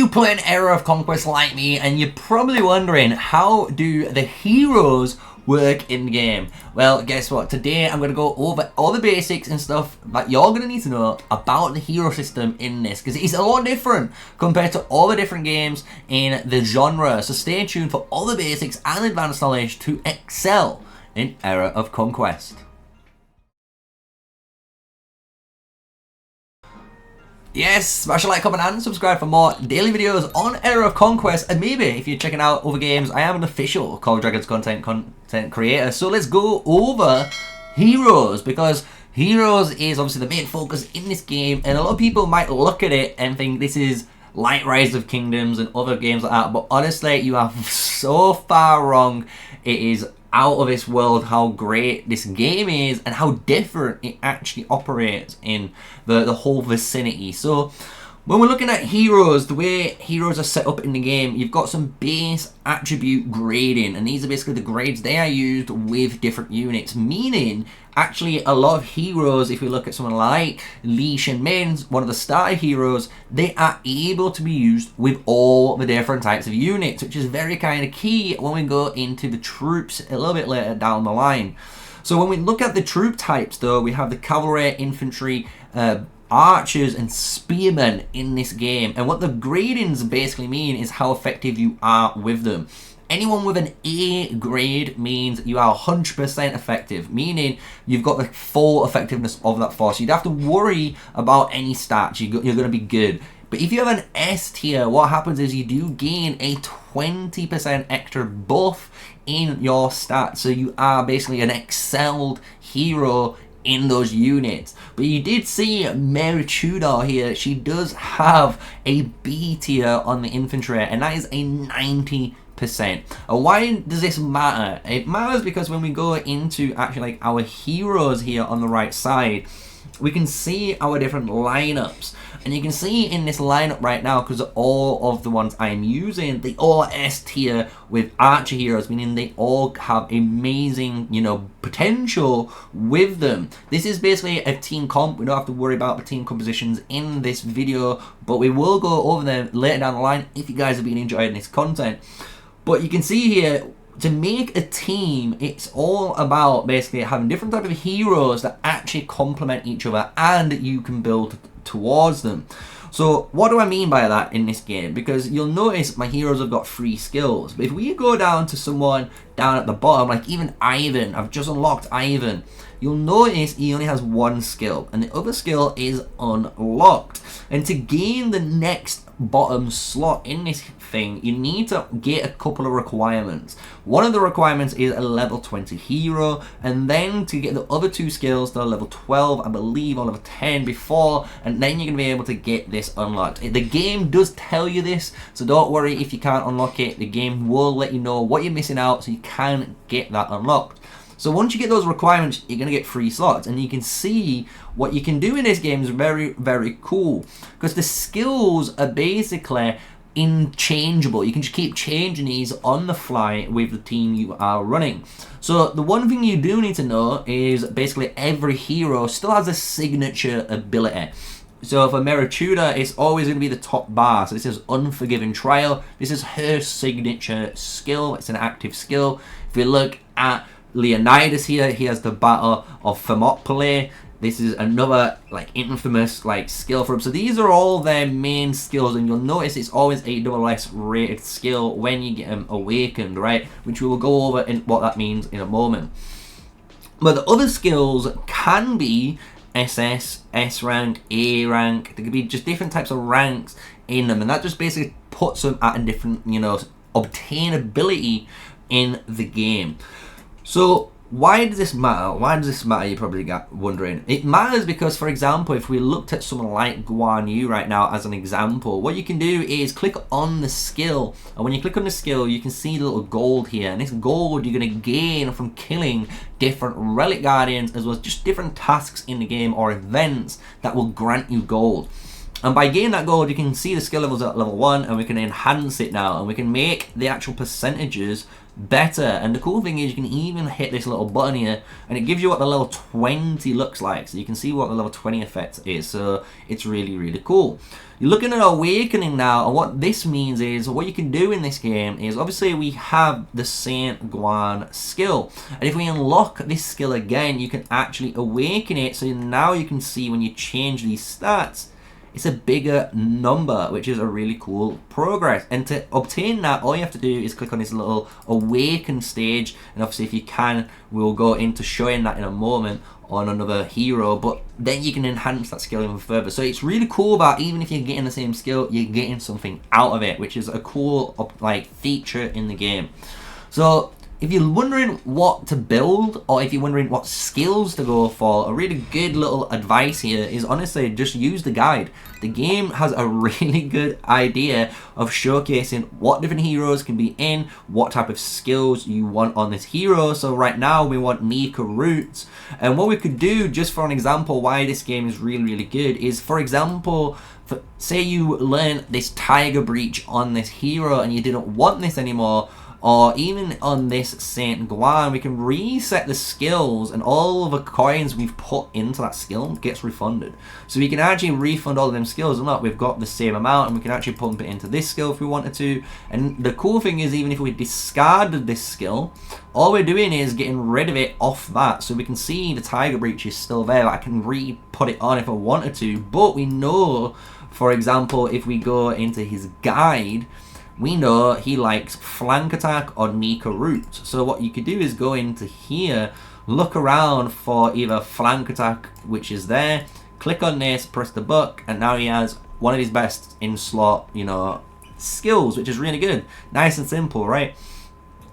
you playing Era of Conquest like me, and you're probably wondering, how do the heroes work in the game? Well, guess what? Today I'm going to go over all the basics and stuff that you're going to need to know about the hero system in this, because it's a lot different compared to all the different games in the genre. So stay tuned for all the basics and advanced knowledge to excel in Era of Conquest. Yes, smash a like, comment and subscribe for more daily videos on Era of Conquest, and maybe if you're checking out other games, I am an official Call of Dragons content creator. So let's go over heroes, because heroes is obviously the main focus in this game, and a lot of people might look at it and think this is like Rise of Kingdoms and other games like that, but honestly you are so far wrong. It is out of this world how great this game is and how different it actually operates in the whole vicinity. So when we're looking at heroes, the way heroes are set up in the game, you've got some base attribute grading, and these are basically the grades they are used with different units, meaning actually a lot of heroes, if we look at someone like Lee Shen Min's, one of the starter heroes, they are able to be used with all the different types of units, which is very kind of key when we go into the troops a little bit later down the line. So when we look at the troop types though, we have the cavalry, infantry, archers and spearmen in this game, and what the gradings basically mean is how effective you are with them. Anyone with an A grade means you are 100% effective, meaning you've got the full effectiveness of that force. You don't have to worry about any stats, you're going to be good. But if you have an S tier, what happens is you do gain a 20% extra buff in your stats, so you are basically an excelled hero in those units. But you did see MrSneakyy here, she does have a B tier on the infantry, and that is a 90%. And why does this matter? It matters because when we go into actually like our heroes here on the right side, we can see our different lineups, and you can see in this lineup right now, because all of the ones I'm using, they all S tier with archer heroes, meaning they all have amazing, you know, potential with them. This is basically a team comp. We don't have to worry about the team compositions in this video, but we will go over them later down the line if you guys have been enjoying this content. But you can see here, to make a team, it's all about basically having different types of heroes that actually complement each other and you can build towards them. So what do I mean by that in this game? Because you'll notice my heroes have got 3 skills. But if we go down to someone down at the bottom, like even Ivan, I've just unlocked Ivan, you'll notice he only has 1 skill and the other skill is unlocked. And to gain the next bottom slot in this thing, you need to get a couple of requirements. One of the requirements is a level 20 hero, and then to get the other 2 skills, they're level 12, I believe, or level 10 before, and then you're going to be able to get this unlocked. The game does tell you this, so don't worry if you can't unlock it. The game will let you know what you're missing out so you can get that unlocked. So once you get those requirements, you're going to get 3 slots, and you can see what you can do in this game is very, very cool, because the skills are basically interchangeable. You can just keep changing these on the fly with the team you are running. So the one thing you do need to know is basically every hero still has a signature ability. So for MrSneakyy, it's always going to be the top bar. So this is Unforgiven Trial. This is her signature skill. It's an active skill. If we look at Leonidas here, he has the Battle of Thermopylae. This is another like infamous like skill for him. So these are all their main skills, and you'll notice it's always a SS rated skill when you get them awakened, right? Which we will go over in what that means in a moment. But the other skills can be SS, S rank, A rank. There could be just different types of ranks in them, and that just basically puts them at a different, you know, obtainability in the game. So why does this matter? Why does this matter? You're probably wondering. It matters because, for example, if we looked at someone like Guan Yu right now as an example, what you can do is click on the skill, and when you click on the skill, you can see the little gold here, and this gold you're going to gain from killing different relic guardians, as well as just different tasks in the game or events that will grant you gold. And by gaining that gold, you can see the skill levels at level 1, and we can enhance it now, and we can make the actual percentages better. And the cool thing is you can even hit this little button here and it gives you what the level 20 looks like. So you can see what the level 20 effect is. So it's really, really cool. You're looking at Awakening now, and what this means is what you can do in this game is obviously we have the Saint Guan skill, and if we unlock this skill again, you can actually awaken it. So now you can see when you change these stats, it's a bigger number, which is a really cool progress. And to obtain that, all you have to do is click on this little awaken stage, and obviously if you can, we'll go into showing that in a moment on another hero, but then you can enhance that skill even further. So it's really cool that even if you're getting the same skill, you're getting something out of it, which is a cool like feature in the game. So if you're wondering what to build, or if you're wondering what skills to go for, a really good little advice here is honestly just use the guide. The game has a really good idea of showcasing what different heroes can be in, what type of skills you want on this hero. So right now we want Nika Roots, and what we could do, just for an example why this game is really, really good, is for example, say you learn this Tiger Breach on this hero and you didn't want this anymore, or even on this Saint Guan, we can reset the skills and all of the coins we've put into that skill gets refunded. So we can actually refund all of them skills, and look, we've got the same amount, and we can actually pump it into this skill if we wanted to. And the cool thing is, even if we discarded this skill, all we're doing is getting rid of it off that. So we can see the Tiger Breach is still there. I can re-put it on if I wanted to, but we know, for example, if we go into his guide, we know he likes flank attack or Nika Roots. So what you could do is go into here, look around for either flank attack, which is there, click on this, press the buck, and now he has one of his best in slot, you know, skills, which is really good. Nice and simple, right?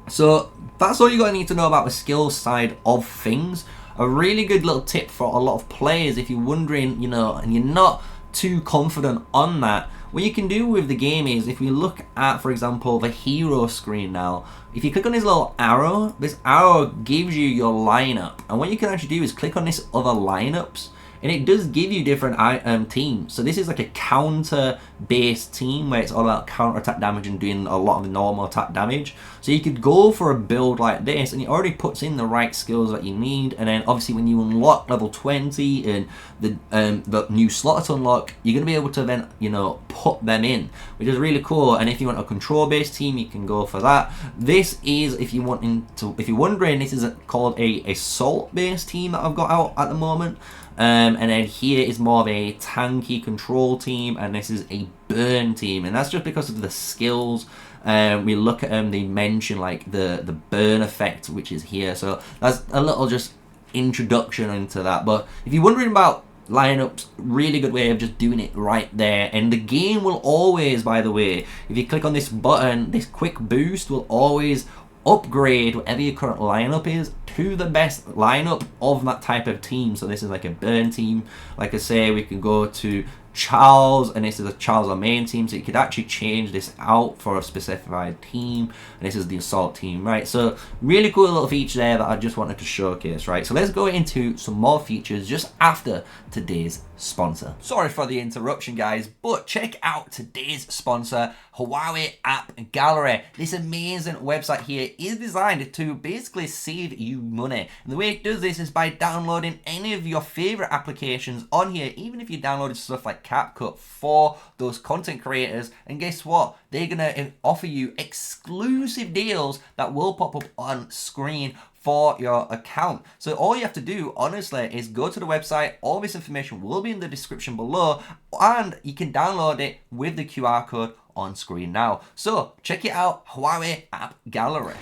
So that's all you're going to need to know about the skills side of things. A really good little tip for a lot of players if you're wondering, you know, and you're not too confident on that. What you can do with the game is, if we look at, for example, the hero screen now, if you click on this little arrow, this arrow gives you your lineup. And what you can actually do is click on this other lineups, and it does give you different teams. So this is like a counter-based team where it's all about counter-attack damage and doing a lot of the normal attack damage. So you could go for a build like this, and it already puts in the right skills that you need. And then obviously when you unlock level 20 and the new slot to unlock, you're going to be able to then, you know, put them in, which is really cool. And if you want a control-based team, you can go for that. This is, if you're wondering, this is called a assault-based team that I've got out at the moment. And then here is more of a tanky control team, and this is a burn team, and that's just because of the skills. We look at them, they mention like the burn effect, which is here, so that's a little just introduction into that. But if you're wondering about lineups, really good way of just doing it right there. And the game will always, by the way, if you click on this button, this quick boost will always upgrade whatever your current lineup is to the best lineup of that type of team. So this is like a burn team. Like I say, we can go to Charles, and this is a Charles our main team, so you could actually change this out for a specified team, and this is the assault team, right? So really cool little feature there that I just wanted to showcase, right? So let's go into some more features just after today's sponsor. Sorry for the interruption, guys, but check out today's sponsor, Huawei AppGallery. This amazing website here is designed to basically save you money, and the way it does this is by downloading any of your favorite applications on here, even if you downloaded stuff like CapCut for those content creators. And guess what? They're gonna offer you exclusive deals that will pop up on screen for your account. So all you have to do, honestly, is go to the website. All this information will be in the description below, and you can download it with the QR code on screen now. So check it out, Huawei AppGallery.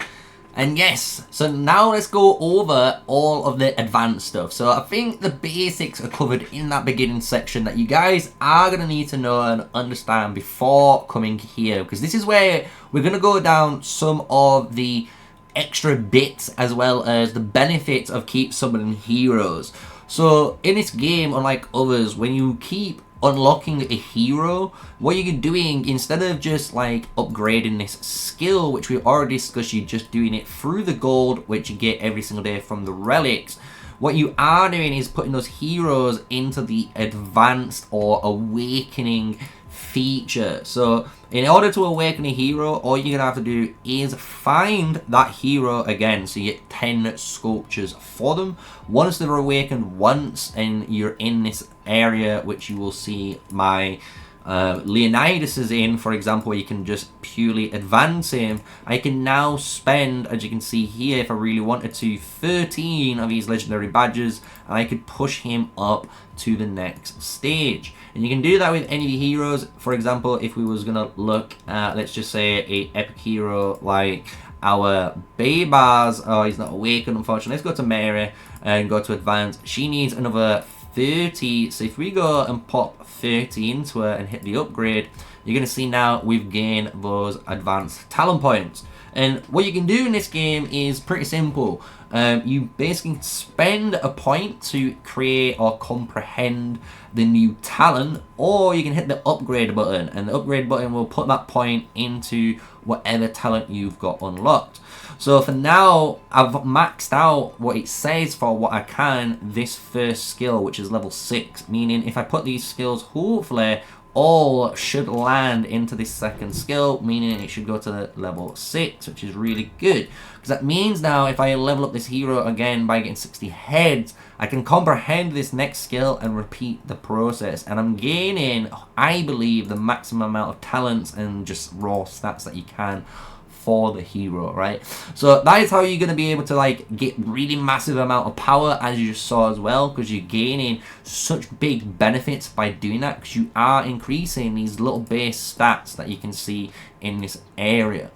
And yes, so now let's go over all of the advanced stuff. So I think the basics are covered in that beginning section that you guys are going to need to know and understand before coming here, because this is where we're going to go down some of the extra bits as well as the benefits of keep summoning heroes. So in this game, unlike others, when you keep unlocking a hero, what you're doing, instead of just like upgrading this skill, which we already discussed, you're just doing it through the gold, which you get every single day from the relics. What you are doing is putting those heroes into the advanced or awakening feature. So in order to awaken a hero, all you're gonna have to do is find that hero again. So you get 10 sculptures for them. Once they're awakened once and you're in this area, which you will see my Leonidas is in, for example, where you can just purely advance him, I can now spend, as you can see here, if I really wanted to, 13 of these legendary badges, and I could push him up to the next stage. And you can do that with any of your heroes. For example, if we was gonna look at, let's just say, a epic hero like our Baybars. Oh, he's not awakened, unfortunately. Let's go to Mary and go to advance. She needs another 30, so if we go and pop 30 into her and hit the upgrade, you're going to see now we've gained those advanced talent points. And what you can do in this game is pretty simple. You basically spend a point to create or comprehend the new talent, or you can hit the upgrade button, and the upgrade button will put that point into whatever talent you've got unlocked. So for now, I've maxed out what it says for what I can this first skill, which is level 6, meaning if I put these skills, hopefully all should land into this second skill, meaning it should go to level 6, which is really good. Because that means now if I level up this hero again by getting 60 heads, I can comprehend this next skill and repeat the process. And I'm gaining, I believe, the maximum amount of talents and just raw stats that you can for the hero, right? So that is how you're going to be able to like get really massive amount of power, as you just saw as well, because you're gaining such big benefits by doing that, because you are increasing these little base stats that you can see in this area.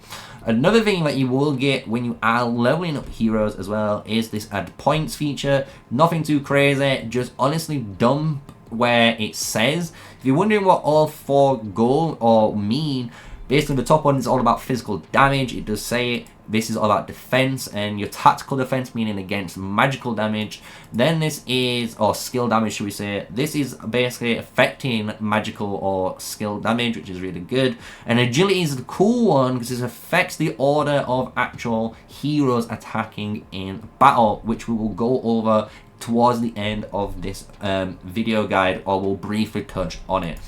Another thing that you will get when you are leveling up heroes as well is this add points feature. Nothing too crazy, just honestly dump where it says. If you're wondering what all 4 go or mean, basically the top one is all about physical damage. It does say it. This is all about defense and your tactical defense, meaning against magical damage. Then this is, or skill damage should we say, this is basically affecting magical or skill damage, which is really good. And agility is the cool one because it affects the order of actual heroes attacking in battle, which we will go over towards the end of this video guide, or we'll briefly touch on it.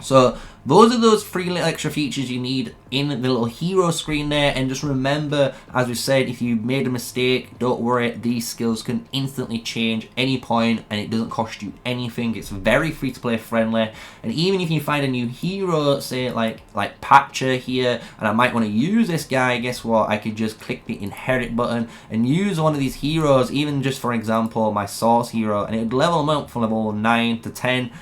So those are those 3 little extra features you need in the little hero screen there. And just remember, as we said, if you made a mistake, don't worry, these skills can instantly change any point and it doesn't cost you anything. It's very free to play friendly. And even if you find a new hero, say like Patcher here, and I might want to use this guy, guess what? I could just click the inherit button and use one of these heroes, even just for example my source hero, and it would level them up from level 9 to 10.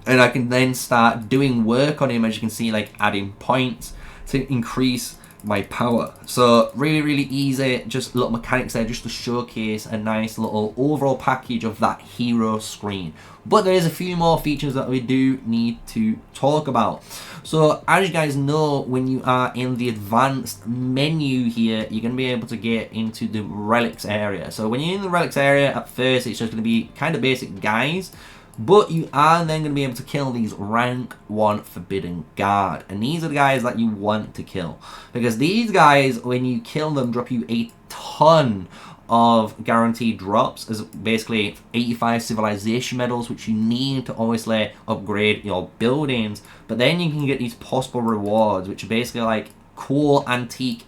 And I can then start doing work on him, as you can see, like adding points to increase my power. So really, really easy, just little mechanics there just to showcase a nice little overall package of that hero screen. But there is a few more features that we do need to talk about. So as you guys know, when you are in the advanced menu here, you're going to be able to get into the relics area. So when you're in the relics area, at first it's just going to be kind of basic guys. But you are then going to be able to kill these rank 1 forbidden guard. And these are the guys that you want to kill. Because these guys, when you kill them, drop you a ton of guaranteed drops. As basically 85 civilization medals, which you need to obviously upgrade your buildings. But then you can get these possible rewards, which are basically like cool antique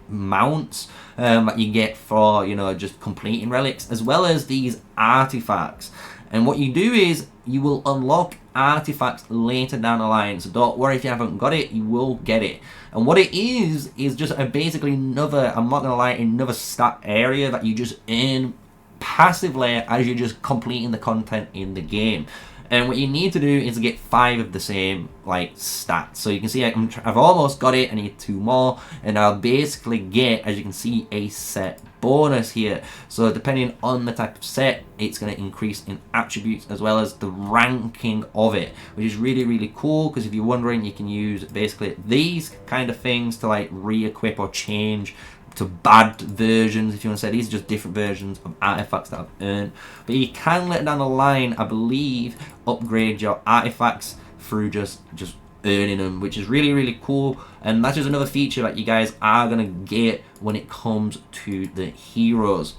mounts that you get for, you know, just completing relics. As well as these artifacts. And what you do is you will unlock artifacts later down the line. So don't worry if you haven't got it, you will get it. And what it is just basically another, I'm not going to lie, another stat area that you just earn passively as you're just completing the content in the game. And what you need to do is get 5 of the same like stats. So you can see I've almost got it. I need 2 more, and I'll basically get, as you can see, a set bonus here. So depending on the type of set, it's going to increase in attributes as well as the ranking of it, which is really, really cool. Because if you're wondering, you can use basically these kind of things to like re-equip or change to bad versions, if you want to say. These are just different versions of artifacts that I've earned. But you can let down the line, I believe, upgrade your artifacts through just earning them, which is really, really cool. And that's just another feature that you guys are going to get when it comes to the heroes.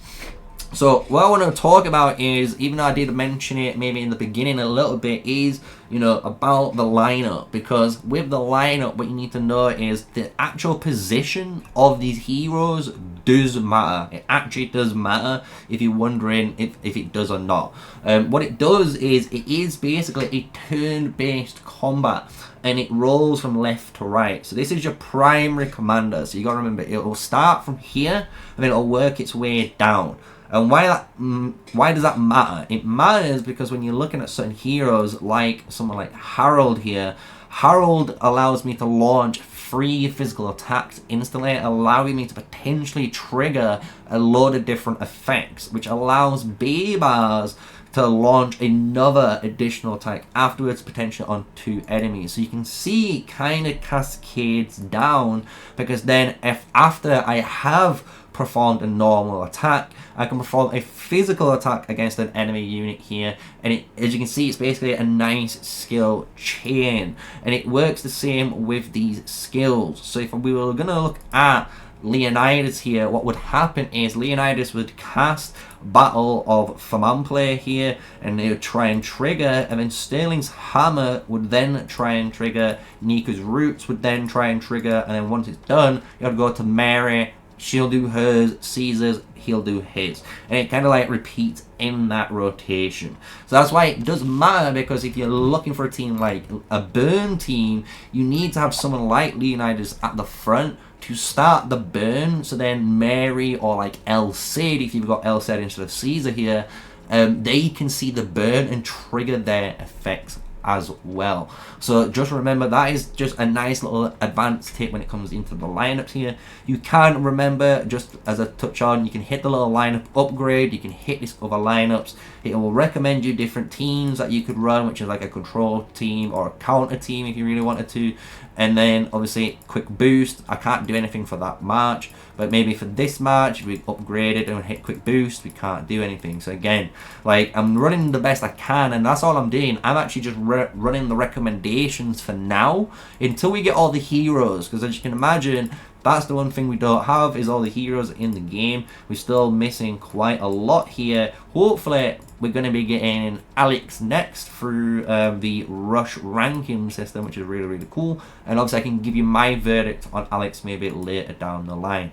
So what I want to talk about is, even though I did mention it maybe in the beginning a little bit, is, you know, about the lineup. Because with the lineup, what you need to know is the actual position of these heroes does matter. It actually does matter if you're wondering if it does or not. What it does is, it is basically a turn-based combat, and it rolls from left to right. So this is your primary commander. So you got to remember, it will start from here and then it'll work its way down. And why does that matter? It matters because when you're looking at certain heroes, like someone like Harold here, Harold allows me to launch 3 physical attacks instantly, allowing me to potentially trigger a load of different effects, which allows Baybars to launch another additional attack afterwards, potentially on 2 enemies. So you can see it kind of cascades down, because then if after I have performed a normal attack, I can perform a physical attack against an enemy unit here, and it, as you can see, it's basically a nice skill chain, and it works the same with these skills. So if we were going to look at Leonidas here, what would happen is Leonidas would cast Battle of Thermopylae here, and they would try and trigger, and then Sterling's Hammer would then try and trigger, Nika's Roots would then try and trigger, and then once it's done, you have to go to Mary, she'll do hers, Caesar's, he'll do his, and it kind of like repeats in that rotation. So that's why it does matter, because if you're looking for a team like a burn team, you need to have someone like Leonidas at the front to start the burn, so then Mary or like El Cid, if you've got El Cid instead of Caesar here, they can see the burn and trigger their effects as well. So just remember, that is just a nice little advanced tip when it comes into the lineups here. You can remember, just as a touch on, you can hit the little lineup upgrade, you can hit these other lineups, it will recommend you different teams that you could run, which is like a control team or a counter team if you really wanted to. And then obviously quick boost, I can't do anything for that match, but maybe for this match we upgraded and hit quick boost, we can't do anything. So again, like, I'm running the best I can, and that's all I'm doing. I'm actually just running the recommendations for now until we get all the heroes, because as you can imagine, that's the one thing we don't have, is all the heroes in the game. We're still missing quite a lot here. Hopefully we're going to be getting Alex next through the Rush ranking system, which is really, really cool. And obviously I can give you my verdict on Alex maybe later down the line.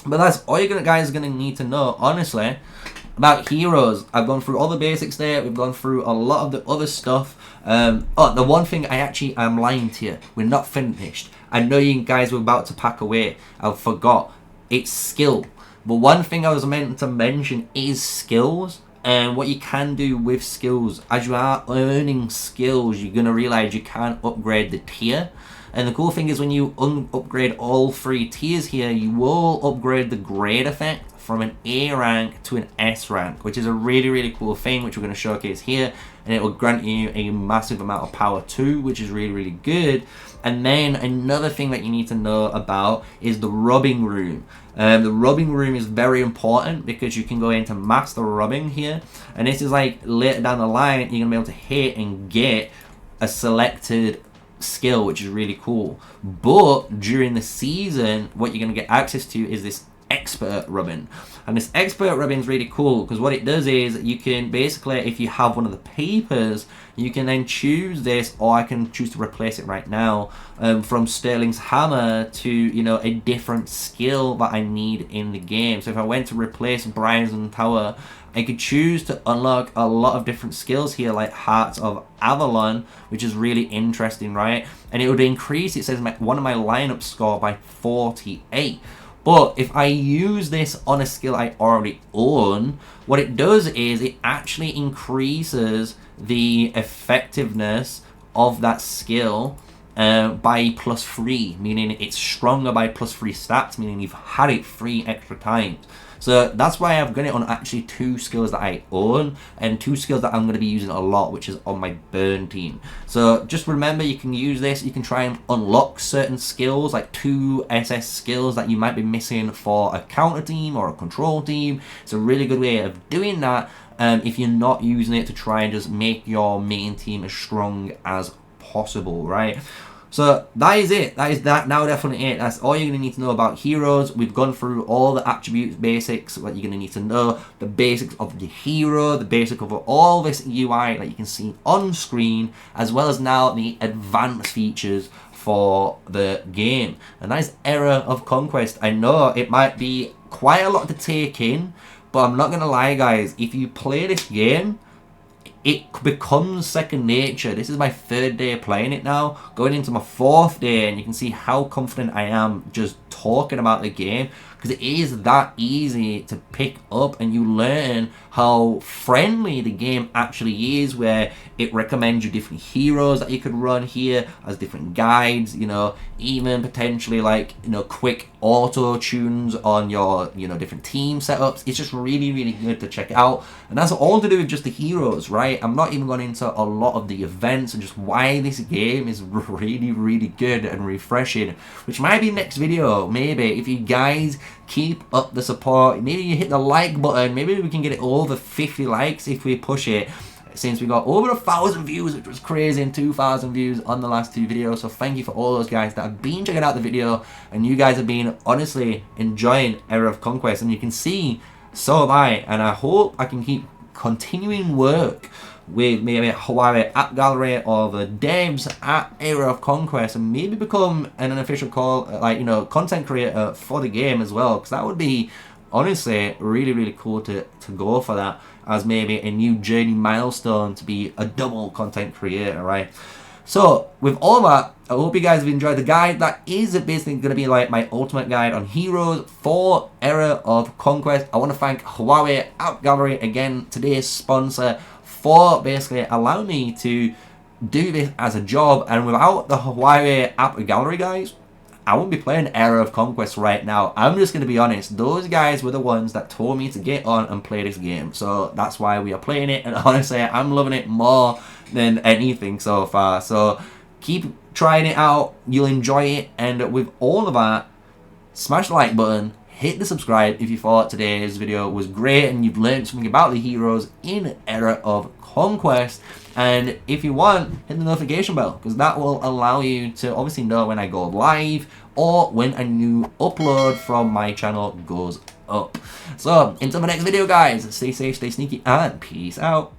But that's all you guys are going to need to know, honestly, about heroes. I've gone through all the basics there. We've gone through a lot of the other stuff. Oh, the one thing I'm lying to you. We're not finished. I know you guys were about to pack away. I forgot. It's skill. But one thing I was meant to mention is skills. And what you can do with skills, as you are earning skills, you're going to realize you can't upgrade the tier. And the cool thing is, when you upgrade all 3 tiers here, you will upgrade the grade effect from an A rank to an S rank, which is a really, really cool thing, which we're going to showcase here. And it will grant you a massive amount of power too, which is really, really good. And then another thing that you need to know about is the rubbing room. The rubbing room is very important, because you can go into master rubbing here, and this is like later down the line you're gonna be able to hit and get a selected skill, which is really cool. But during the season, what you're gonna get access to is this expert rubbing, and this expert rubbing is really cool, because what it does is, you can basically, if you have one of the papers, you can then choose this, or I can choose to replace it right now, from Sterling's Hammer to, you know, a different skill that I need in the game. So if I went to replace Bryson Tower, I could choose to unlock a lot of different skills here, like Hearts of Avalon, which is really interesting, right? And it would increase, it says, one of my lineup score by 48. But if I use this on a skill I already own, what it does is it actually increases the effectiveness of that skill by +3, meaning it's stronger by +3 stats, meaning you've had it 3 extra times. So that's why I've got it on actually 2 skills that I own, and 2 skills that I'm going to be using a lot, which is on my burn team. So just remember, you can use this, you can try and unlock certain skills, like 2 SS skills that you might be missing for a counter team or a control team. It's a really good way of doing that if you're not using it to try and just make your main team as strong as possible, right? So that is it. That is that now definitely it. That's all you're going to need to know about heroes. We've gone through all the attributes basics, what you're going to need to know, the basics of the hero, the basic of all this UI that you can see on screen, as well as now the advanced features for the game. A nice Era of Conquest. I know it might be quite a lot to take in, but I'm not going to lie, guys. If you play this game, it becomes second nature. This is my 3rd day playing it now, going into my 4th day, and you can see how confident I am just talking about the game, because it is that easy to pick up, and you learn how friendly the game actually is, where it recommends you different heroes that you could run here as different guides, you know, even potentially like, you know, quick auto tunes on your, you know, different team setups. It's just really, really good to check out, and that's all to do with just the heroes, right? I'm not even going into a lot of the events and just why this game is really, really good and refreshing, which might be next video. Maybe if you guys keep up the support, maybe you hit the like button, maybe we can get it over 50 likes if we push it, since we got over 1,000 views, which was crazy, and 2,000 views on the last 2 videos. So thank you for all those guys that have been checking out the video, and you guys have been honestly enjoying Era of Conquest, and you can see so have I, and I hope I can keep continuing work with maybe Huawei AppGallery or the devs at Era of Conquest, and maybe become an official content creator for the game as well, because that would be honestly really, really cool to go for that as maybe a new journey milestone, to be a double content creator, right? So with all that, I hope you guys have enjoyed the guide. That is basically going to be like my ultimate guide on heroes for Era of Conquest. I want to thank Huawei AppGallery again, today's sponsor, for basically allowing me to do this as a job. And without the Huawei AppGallery guys, I wouldn't be playing Era of Conquest right now. I'm just going to be honest. Those guys were the ones that told me to get on and play this game. So that's why we are playing it. And honestly, I'm loving it more than anything so far. So keep trying it out. You'll enjoy it. And with all of that, smash the like button. Hit the subscribe if you thought today's video was great and you've learned something about the heroes in Era of Conquest. And if you want, hit the notification bell, because that will allow you to obviously know when I go live or when a new upload from my channel goes up. So until the next video, guys, stay safe, stay sneaky, and peace out.